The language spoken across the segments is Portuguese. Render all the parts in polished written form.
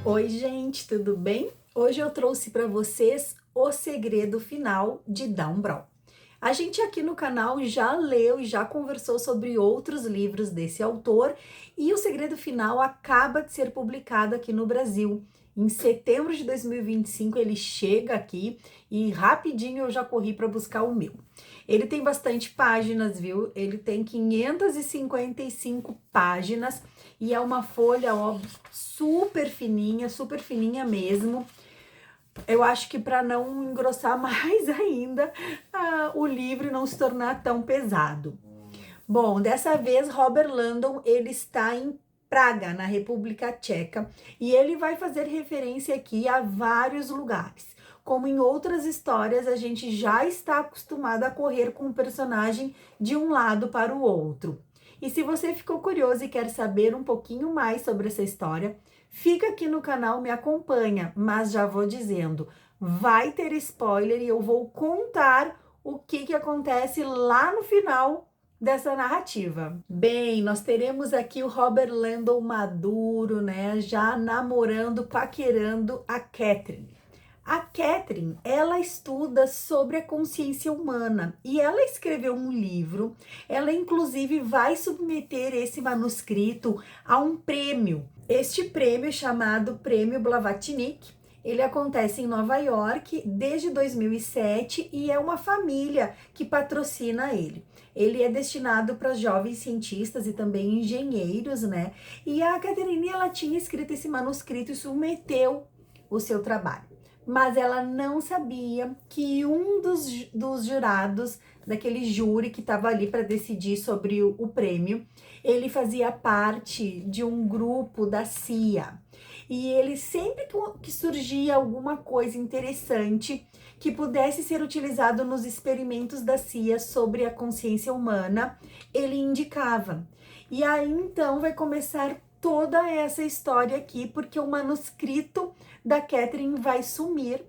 Oi, gente, tudo bem? Hoje eu trouxe para vocês O Segredo Final de Dan Brown. A gente aqui no canal já leu e já conversou sobre outros livros desse autor e O Segredo Final acaba de ser publicado aqui no Brasil. Em setembro de 2025 ele chega aqui e rapidinho eu já corri para buscar o meu. Ele tem bastante páginas, viu? Ele tem 555 páginas e é uma folha, ó, super fininha mesmo. Eu acho que para não engrossar mais ainda o livro e não se tornar tão pesado. Bom, dessa vez Robert Landon ele está em Praga, na República Tcheca, e ele vai fazer referência aqui a vários lugares. Como em outras histórias, a gente já está acostumado a correr com o personagem de um lado para o outro. E se você ficou curioso e quer saber um pouquinho mais sobre essa história, fica aqui no canal, me acompanha, mas já vou dizendo, vai ter spoiler e eu vou contar o que acontece lá no final dessa narrativa. Bem, nós teremos aqui o Robert Landon maduro, né, já namorando, paquerando a Catherine. A Catherine, ela estuda sobre a consciência humana e ela escreveu um livro, ela inclusive vai submeter esse manuscrito a um prêmio. Este prêmio é chamado Prêmio Blavatnik. Ele acontece em Nova York desde 2007 e é uma família que patrocina ele. Ele é destinado para jovens cientistas e também engenheiros, né? E a Catherine, ela tinha escrito esse manuscrito e submeteu o seu trabalho. Mas ela não sabia que um dos jurados, daquele júri que estava ali para decidir sobre o prêmio, ele fazia parte de um grupo da CIA. E ele sempre que surgia alguma coisa interessante que pudesse ser utilizado nos experimentos da CIA sobre a consciência humana, ele indicava. E aí então vai começar toda essa história aqui, porque o manuscrito da Catherine vai sumir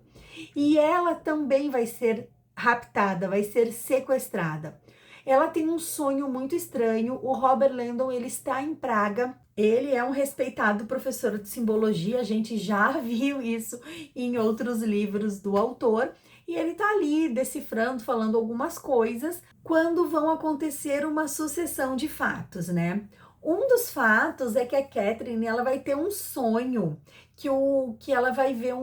e ela também vai ser raptada, vai ser sequestrada. Ela tem um sonho muito estranho. O Robert Landon, ele está em Praga. Ele é um respeitado professor de simbologia. A gente já viu isso em outros livros do autor. E ele tá ali decifrando, falando algumas coisas, quando vão acontecer uma sucessão de fatos, né? Um dos fatos é que a Catherine, ela vai ter um sonho que ela vai ver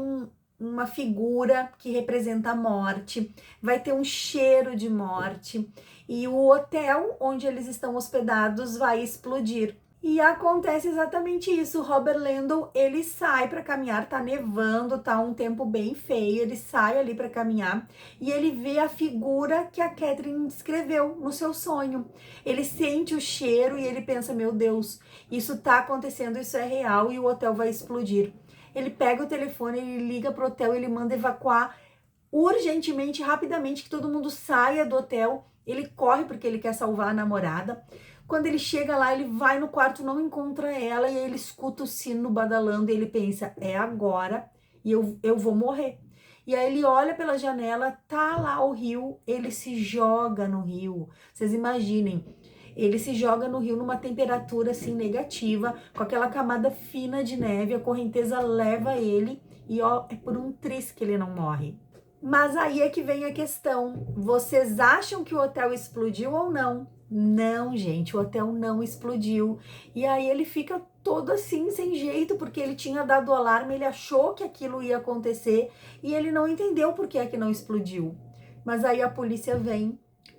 uma figura que representa a morte, vai ter um cheiro de morte e o hotel onde eles estão hospedados vai explodir. E acontece exatamente isso. O Robert Landon, ele sai para caminhar, tá nevando, tá um tempo bem feio, ele sai ali para caminhar e ele vê a figura que a Catherine descreveu no seu sonho. Ele sente o cheiro e ele pensa, meu Deus, isso tá acontecendo, isso é real e o hotel vai explodir. Ele pega o telefone, ele liga pro hotel, ele manda evacuar urgentemente, rapidamente, que todo mundo saia do hotel. Ele corre porque ele quer salvar a namorada. Quando ele chega lá, ele vai no quarto, não encontra ela, e aí ele escuta o sino badalando e ele pensa, é agora e eu vou morrer. E aí ele olha pela janela, tá lá o rio, ele se joga no rio. Vocês imaginem, ele se joga no rio numa temperatura assim negativa, com aquela camada fina de neve, a correnteza leva ele e ó, é por um triz que ele não morre. Mas aí é que vem a questão, vocês acham que o hotel explodiu ou não? Não, gente, o hotel não explodiu. E aí ele fica todo assim, sem jeito, porque ele tinha dado o alarme, ele achou que aquilo ia acontecer e ele não entendeu por que é que não explodiu. Mas aí a polícia vem,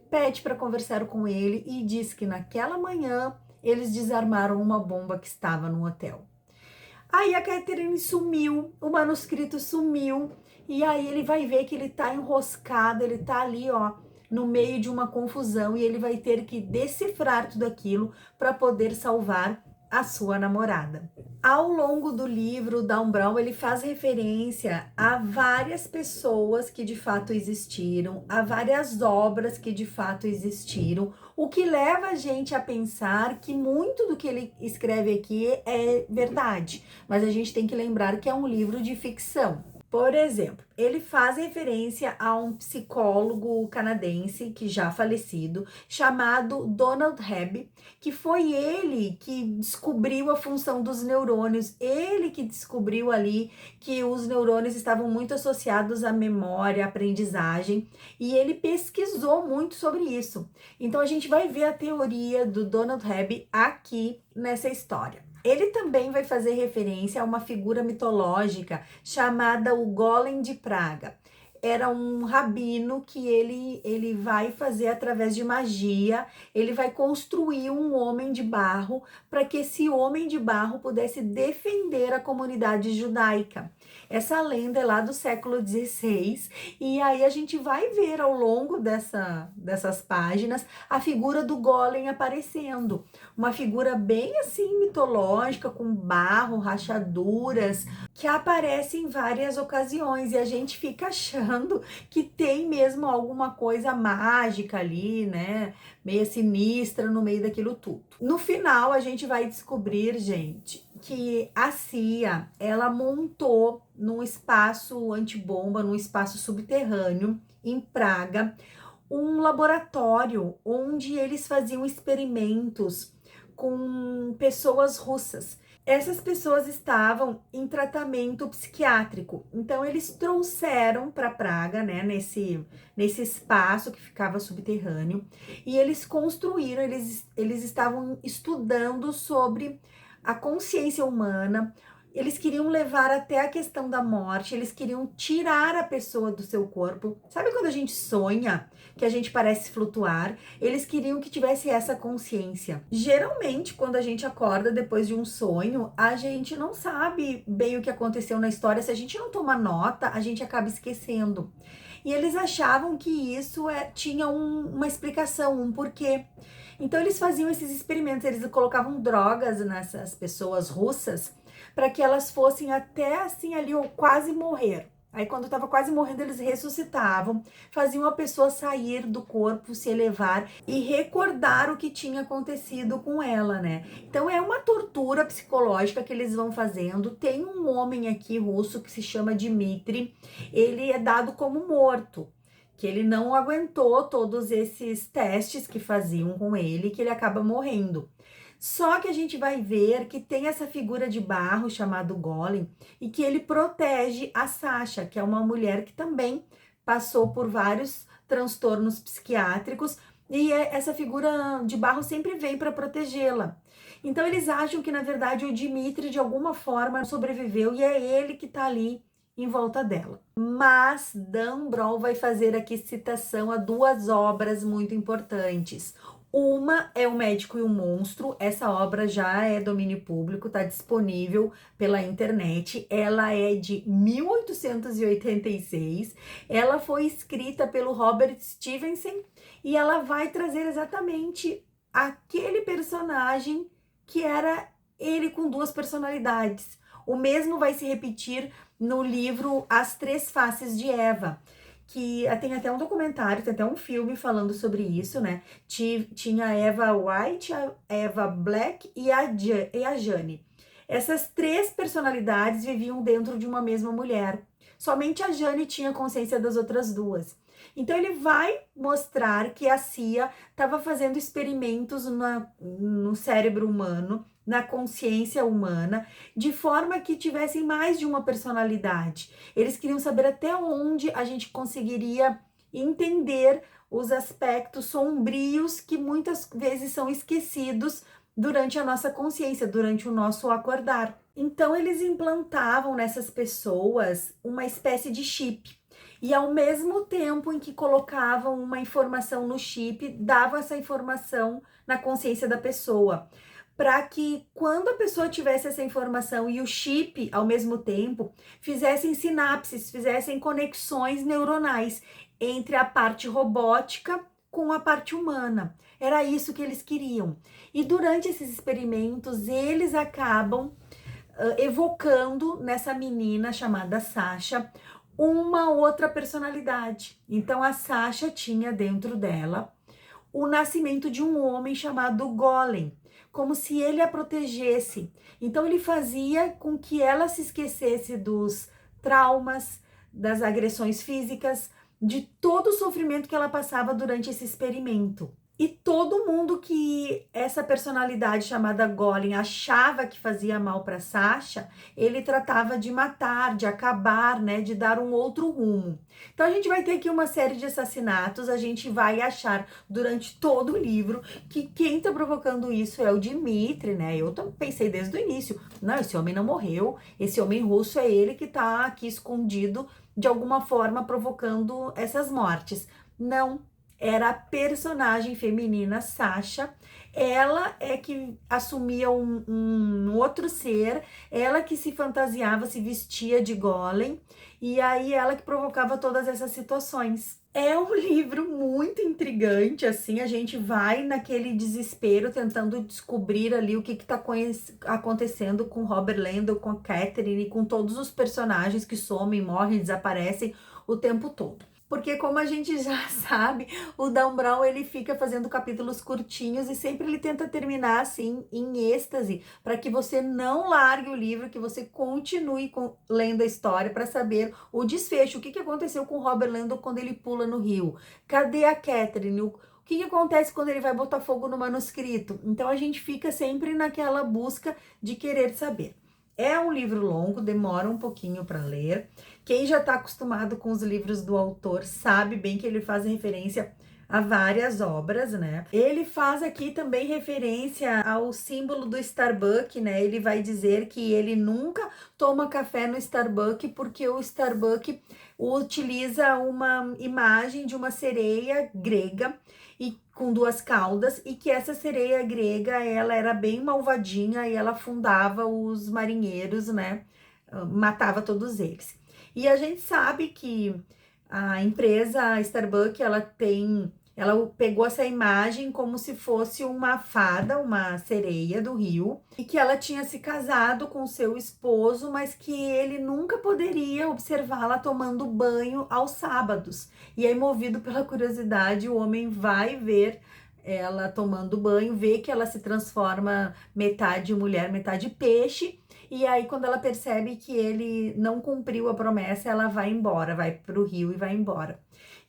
pede para conversar com ele e diz que naquela manhã eles desarmaram uma bomba que estava no hotel. Aí a Catherine sumiu, o manuscrito sumiu, e aí ele vai ver que ele tá enroscado, ele tá ali, ó, no meio de uma confusão, e ele vai ter que decifrar tudo aquilo para poder salvar a sua namorada. Ao longo do livro, o Dan Brown, ele faz referência a várias pessoas que de fato existiram, a várias obras que de fato existiram, o que leva a gente a pensar que muito do que ele escreve aqui é verdade, mas a gente tem que lembrar que é um livro de ficção. Por exemplo, ele faz referência a um psicólogo canadense que já falecido, chamado Donald Hebb, que foi ele que descobriu a função dos neurônios, ele que descobriu ali que os neurônios estavam muito associados à memória, à aprendizagem, e ele pesquisou muito sobre isso. Então a gente vai ver a teoria do Donald Hebb aqui nessa história. Ele também vai fazer referência a uma figura mitológica chamada o Golem de Praga. Era um rabino que ele vai fazer através de magia, ele vai construir um homem de barro para que esse homem de barro pudesse defender a comunidade judaica. Essa lenda é lá do século XVI, e aí a gente vai ver ao longo dessas páginas a figura do Golem aparecendo. Uma figura bem assim mitológica, com barro, rachaduras, que aparece em várias ocasiões, e a gente fica achando que tem mesmo alguma coisa mágica ali, né? Meio sinistra no meio daquilo tudo. No final, a gente vai descobrir, gente, que a CIA, ela montou num espaço antibomba, num espaço subterrâneo, em Praga, um laboratório onde eles faziam experimentos com pessoas russas. Essas pessoas estavam em tratamento psiquiátrico, então eles trouxeram para Praga, né, nesse espaço que ficava subterrâneo, e eles construíram, eles estavam estudando sobre a consciência humana. Eles queriam levar até a questão da morte, eles queriam tirar a pessoa do seu corpo. Sabe quando a gente sonha, que a gente parece flutuar? Eles queriam que tivesse essa consciência. Geralmente, quando a gente acorda depois de um sonho, a gente não sabe bem o que aconteceu na história. Se a gente não toma nota, a gente acaba esquecendo. E eles achavam que isso tinha uma explicação, um porquê. Então, eles faziam esses experimentos, eles colocavam drogas nessas pessoas russas, para que elas fossem até assim ali ou quase morrer. Aí quando estava quase morrendo, eles ressuscitavam, faziam a pessoa sair do corpo, se elevar e recordar o que tinha acontecido com ela, né? Então é uma tortura psicológica que eles vão fazendo. Tem um homem aqui russo que se chama Dmitri, ele é dado como morto, que ele não aguentou todos esses testes que faziam com ele, que ele acaba morrendo. Só que a gente vai ver que tem essa figura de barro chamado Golem e que ele protege a Sasha, que é uma mulher que também passou por vários transtornos psiquiátricos, e essa figura de barro sempre vem para protegê-la. Então eles acham que na verdade o Dmitri de alguma forma sobreviveu e é ele que está ali em volta dela. Mas Dan Brown vai fazer aqui citação a duas obras muito importantes. Uma é O Médico e o Monstro. Essa obra já é domínio público, está disponível pela internet. Ela é de 1886. Ela foi escrita pelo Robert Stevenson e ela vai trazer exatamente aquele personagem que era ele com duas personalidades. O mesmo vai se repetir no livro As Três Faces de Eva, que tem até um documentário, tem até um filme falando sobre isso, né? Tinha a Eva White, a Eva Black e a Jane. Essas três personalidades viviam dentro de uma mesma mulher. Somente a Jane tinha consciência das outras duas. Então ele vai mostrar que a CIA estava fazendo experimentos no cérebro humano, na consciência humana, de forma que tivessem mais de uma personalidade. Eles queriam saber até onde a gente conseguiria entender os aspectos sombrios que muitas vezes são esquecidos durante a nossa consciência, durante o nosso acordar. Então eles implantavam nessas pessoas uma espécie de chip. E ao mesmo tempo em que colocavam uma informação no chip, davam essa informação na consciência da pessoa, para que quando a pessoa tivesse essa informação e o chip ao mesmo tempo, fizessem sinapses, fizessem conexões neuronais entre a parte robótica com a parte humana. Era isso que eles queriam. E durante esses experimentos, eles acabam evocando nessa menina chamada Sasha uma outra personalidade. Então a Sasha tinha dentro dela o nascimento de um homem chamado Golem, como se ele a protegesse. Então ele fazia com que ela se esquecesse dos traumas, das agressões físicas, de todo o sofrimento que ela passava durante esse experimento. E todo mundo que essa personalidade chamada Golem achava que fazia mal para Sasha, ele tratava de matar, de acabar, né, de dar um outro rumo. Então a gente vai ter aqui uma série de assassinatos, a gente vai achar durante todo o livro que quem tá provocando isso é o Dmitri, né? Eu pensei desde o início, não, esse homem não morreu, esse homem russo é ele que tá aqui escondido de alguma forma provocando essas mortes. Não, era a personagem feminina Sasha. Ela é que assumia um outro ser, ela que se fantasiava, se vestia de golem, e aí ela que provocava todas essas situações. É um livro muito intrigante, assim, a gente vai naquele desespero tentando descobrir ali o que está acontecendo com Robert Landau, com a Catherine e com todos os personagens que somem, morrem, desaparecem o tempo todo. Porque como a gente já sabe, o Dan Brown ele fica fazendo capítulos curtinhos e sempre ele tenta terminar assim em êxtase, para que você não largue o livro, que você continue lendo a história para saber o desfecho, o que aconteceu com o Robert Landau quando ele pula no rio. Cadê a Catherine? O que acontece quando ele vai botar fogo no manuscrito? Então a gente fica sempre naquela busca de querer saber. É um livro longo, demora um pouquinho para ler. Quem já está acostumado com os livros do autor sabe bem que ele faz referência a várias obras, né? Ele faz aqui também referência ao símbolo do Starbucks, né? Ele vai dizer que ele nunca toma café no Starbucks porque o Starbucks utiliza uma imagem de uma sereia grega e com duas caudas, e que essa sereia grega, ela era bem malvadinha e ela afundava os marinheiros, né? Matava todos eles. E a gente sabe que a empresa Starbucks, ela pegou essa imagem como se fosse uma fada, uma sereia do rio, e que ela tinha se casado com seu esposo, mas que ele nunca poderia observá-la tomando banho aos sábados. E aí, movido pela curiosidade, o homem vai ver ela tomando banho, vê que ela se transforma metade mulher, metade peixe. E aí, quando ela percebe que ele não cumpriu a promessa, ela vai embora, vai para o rio e vai embora.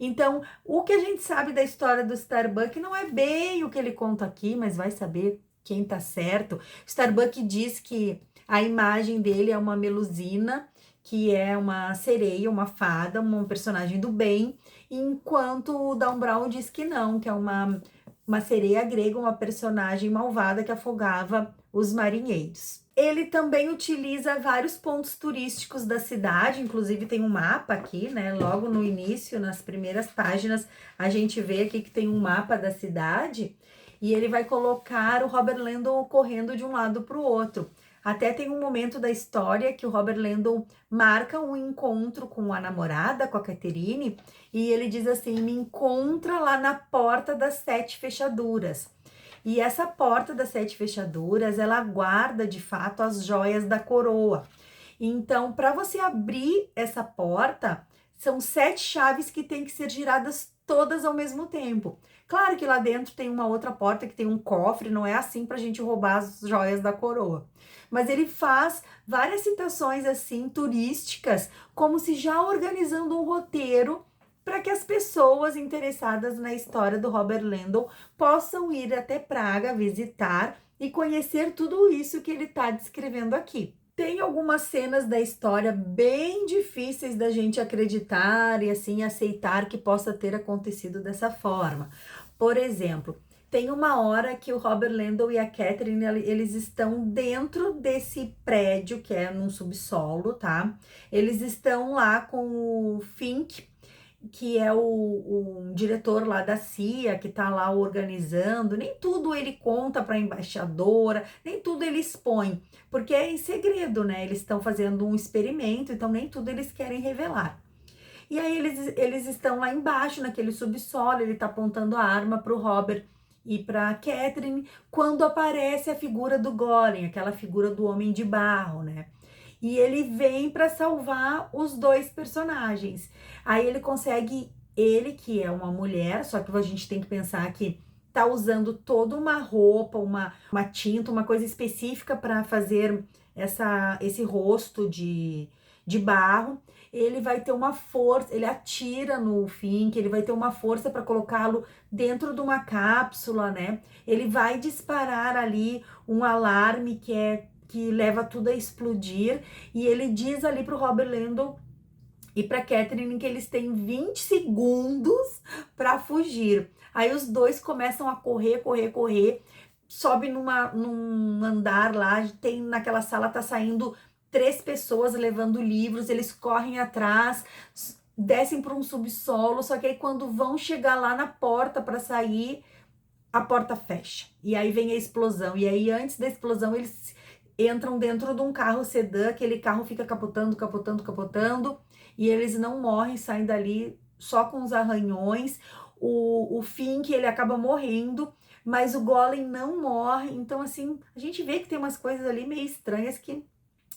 Então, o que a gente sabe da história do Starbuck não é bem o que ele conta aqui, mas vai saber quem tá certo. Starbuck diz que a imagem dele é uma melusina, que é uma sereia, uma fada, um personagem do bem, enquanto o Dan Brown diz que não, que é uma sereia grega, uma personagem malvada que afogava os marinheiros. Ele também utiliza vários pontos turísticos da cidade, inclusive tem um mapa aqui, né? Logo no início, nas primeiras páginas, a gente vê aqui que tem um mapa da cidade e ele vai colocar o Robert Landau correndo de um lado para o outro. Até tem um momento da história que o Robert Landau marca um encontro com a namorada, com a Catherine, e ele diz assim: me encontra lá na porta das 7 fechaduras. E essa porta das 7 fechaduras, ela guarda de fato as joias da coroa. Então, para você abrir essa porta, são 7 chaves que têm que ser giradas todas ao mesmo tempo. Claro que lá dentro tem uma outra porta que tem um cofre, não é assim para a gente roubar as joias da coroa. Mas ele faz várias citações assim turísticas, como se já organizando um roteiro para que as pessoas interessadas na história do Robert Landau possam ir até Praga visitar e conhecer tudo isso que ele está descrevendo aqui. Tem algumas cenas da história bem difíceis da gente acreditar e assim aceitar que possa ter acontecido dessa forma. Por exemplo, tem uma hora que o Robert Landau e a Catherine, eles estão dentro desse prédio que é num subsolo, tá? Eles estão lá com o Fink, que é o diretor lá da CIA, que tá lá organizando. Nem tudo ele conta para a embaixadora, nem tudo ele expõe, porque é em segredo, né? Eles estão fazendo um experimento, então nem tudo eles querem revelar. E aí eles estão lá embaixo, naquele subsolo, ele tá apontando a arma pro Robert e pra Catherine, quando aparece a figura do Golem, aquela figura do homem de barro, né? E ele vem para salvar os dois personagens. Aí ele consegue, ele que é uma mulher, só que a gente tem que pensar que tá usando toda uma roupa, uma tinta, uma coisa específica para fazer esse rosto de barro. Ele vai ter uma força, ele atira no Fink, ele vai ter uma força para colocá-lo dentro de uma cápsula, né? Ele vai disparar ali um alarme que leva tudo a explodir, e ele diz ali pro Robert Landon e para Catherine que eles têm 20 segundos para fugir. Aí os dois começam a correr, sobe num andar lá, tem naquela sala tá saindo 3 pessoas levando livros, eles correm atrás, descem para um subsolo, só que aí quando vão chegar lá na porta para sair, a porta fecha. E aí vem a explosão. E aí antes da explosão eles entram dentro de um carro sedã, aquele carro fica capotando, e eles não morrem, saem dali só com os arranhões. O Fink, ele acaba morrendo, mas o Golem não morre. Então, assim, a gente vê que tem umas coisas ali meio estranhas que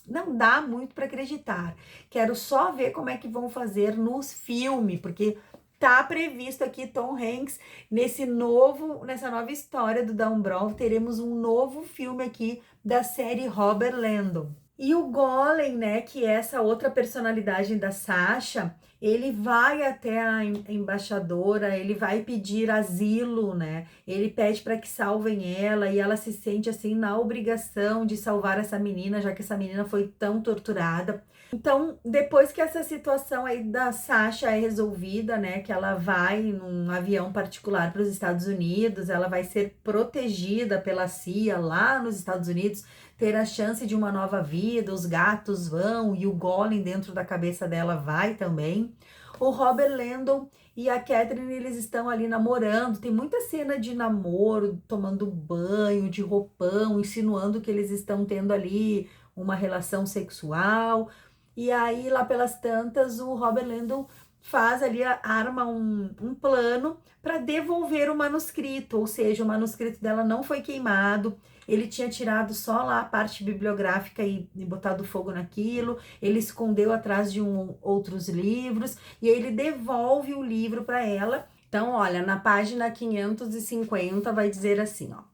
não dá muito para acreditar. Quero só ver como é que vão fazer nos filmes, porque tá previsto aqui Tom Hanks nessa nova história do Dan Brown. Teremos um novo filme aqui da série Robert Landon. E o Golem, né, que é essa outra personalidade da Sasha, ele vai até a embaixadora, ele vai pedir asilo, né? Ele pede para que salvem ela e ela se sente assim na obrigação de salvar essa menina, já que essa menina foi tão torturada. Então, depois que essa situação aí da Sasha é resolvida, né, que ela vai num avião particular para os Estados Unidos, ela vai ser protegida pela CIA lá nos Estados Unidos, ter a chance de uma nova vida, os gatos vão e o Golem dentro da cabeça dela vai também. O Robert Landon e a Catherine, eles estão ali namorando, tem muita cena de namoro, tomando banho, de roupão, insinuando que eles estão tendo ali uma relação sexual. E aí, lá pelas tantas, o Robert Landon faz ali, arma um plano para devolver o manuscrito, ou seja, o manuscrito dela não foi queimado, ele tinha tirado só lá a parte bibliográfica e botado fogo naquilo, ele escondeu atrás de outros livros, e aí ele devolve o livro para ela. Então, olha, na página 550 vai dizer assim, ó.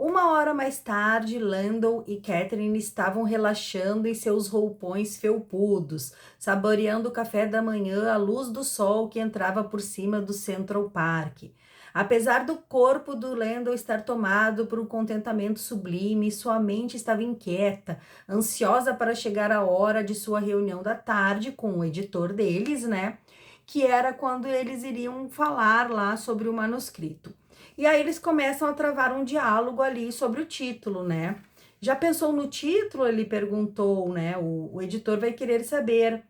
1 hora mais tarde, Landon e Catherine estavam relaxando em seus roupões felpudos, saboreando o café da manhã à luz do sol que entrava por cima do Central Park. Apesar do corpo do Landon estar tomado por um contentamento sublime, sua mente estava inquieta, ansiosa para chegar a hora de sua reunião da tarde com o editor deles, né? Que era quando eles iriam falar lá sobre o manuscrito. E aí eles começam a travar um diálogo ali sobre o título, né? Já pensou no título? Ele perguntou, né? O editor vai querer saber.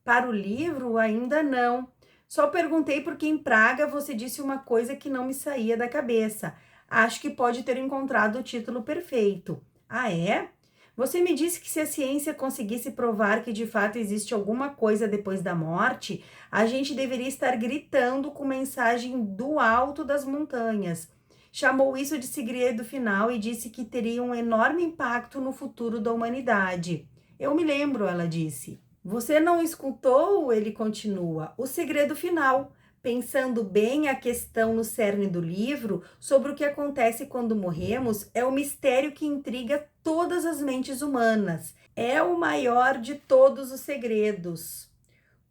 Para o livro, ainda não. Só perguntei porque em Praga você disse uma coisa que não me saía da cabeça. Acho que pode ter encontrado o título perfeito. Ah, é? Você me disse que se a ciência conseguisse provar que de fato existe alguma coisa depois da morte, a gente deveria estar gritando com mensagem do alto das montanhas. Chamou isso de segredo final e disse que teria um enorme impacto no futuro da humanidade. Eu me lembro, ela disse. Você não escutou? Ele continua. O segredo final. Pensando bem a questão no cerne do livro, sobre o que acontece quando morremos, é o mistério que intriga todas as mentes humanas. É o maior de todos os segredos.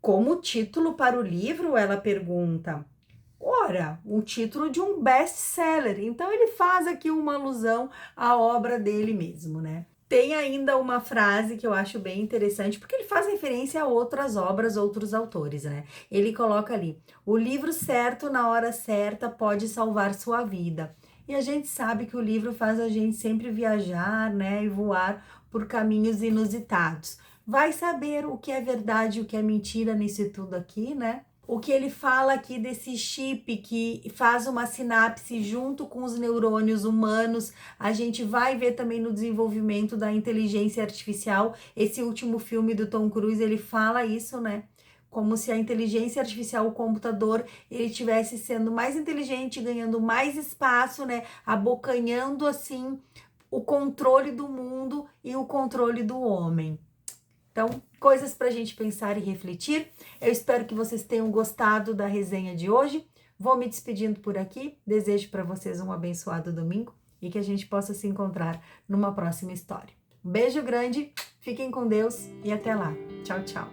Como título para o livro? Ela pergunta. Ora, o título de um best-seller. Então ele faz aqui uma alusão à obra dele mesmo, né? Tem ainda uma frase que eu acho bem interessante, porque ele faz referência a outras obras, outros autores, né? Ele coloca ali: o livro certo na hora certa pode salvar sua vida. E a gente sabe que o livro faz a gente sempre viajar, né? E voar por caminhos inusitados. Vai saber o que é verdade e o que é mentira nisso tudo aqui, né? O que ele fala aqui desse chip que faz uma sinapse junto com os neurônios humanos, a gente vai ver também no desenvolvimento da inteligência artificial. Esse último filme do Tom Cruise, ele fala isso, né? Como se a inteligência artificial, o computador, ele tivesse sendo mais inteligente, ganhando mais espaço, né? Abocanhando, assim, o controle do mundo e o controle do homem. Então, coisas para a gente pensar e refletir. Eu espero que vocês tenham gostado da resenha de hoje. Vou me despedindo por aqui. Desejo para vocês um abençoado domingo e que a gente possa se encontrar numa próxima história. Um beijo grande. Fiquem com Deus e até lá. Tchau, tchau.